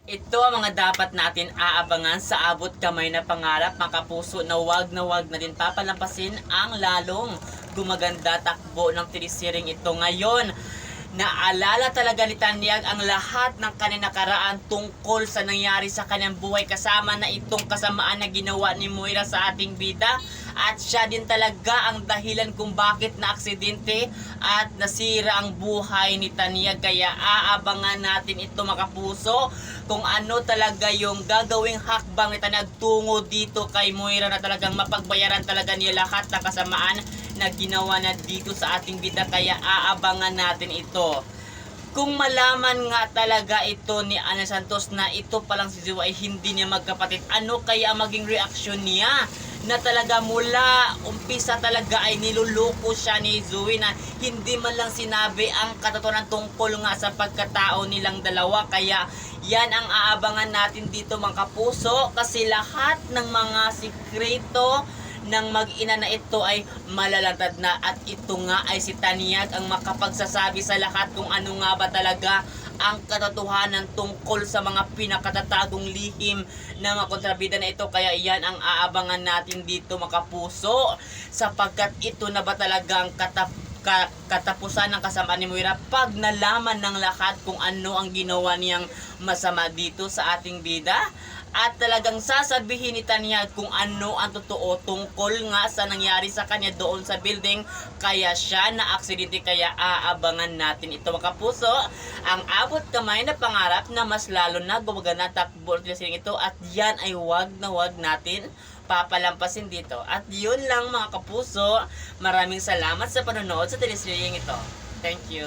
Ito ang mga dapat natin aabangan sa abot kamay na pangarap, mga kapuso, na wag na din papalampasin ang lalong gumaganda takbo ng telesiring ito. Ngayon, naalala talaga ni Tanyag ang lahat ng kanyang nakaraan tungkol sa nangyari sa kanyang buhay, kasama na itong kasamaan na ginawa ni Moira sa ating bida. At siya din talaga ang dahilan kung bakit na aksidente at nasira ang buhay ni Tanyag. Kaya aabangan natin ito, mga kapuso, kung ano talaga yung gagawing hakbang ni Tanyag tungo dito kay Moira, na talagang mapagbayaran talaga niya lahat ng kasamaan na ginawa na dito sa ating bida. Kaya aabangan natin ito. Kung malaman nga talaga ito ni Ana Santos na ito palang si Zoe ay hindi niya magkapatid, ano kaya ang maging reaksyon niya? Na talaga mula umpisa talaga ay niluloko siya ni Zoe, na hindi man lang sinabi ang katotohanan tungkol nga sa pagkatao nilang dalawa. Kaya yan ang aabangan natin dito, mga kapuso, kasi lahat ng mga sikreto ng mag-ina na ito ay malalantad na, at ito nga ay si Tanyag ang makapagsasabi sa lahat kung ano nga ba talaga ang katotohanan tungkol sa mga pinakatatagong lihim ng mga kontrabida na ito. Kaya yan ang aabangan natin dito, mga kapuso, sapagkat ito na ba talaga ang katapusan ng kasamaan ni Moira pag nalaman ng lahat kung ano ang ginawa niyang masama dito sa ating bida. At talagang sasabihin ni Tanyag kung ano ang totoo tungkol nga sa nangyari sa kanya doon sa building, kaya siya na aksidente. Kaya aabangan natin ito, mga kapuso, ang abot kamay na pangarap na mas lalo na gumagana takbo ng telesiring ito. At yan ay wag na wag natin papalampasin dito. At yun lang, mga kapuso, maraming salamat sa panonood sa telesiring ito. Thank you.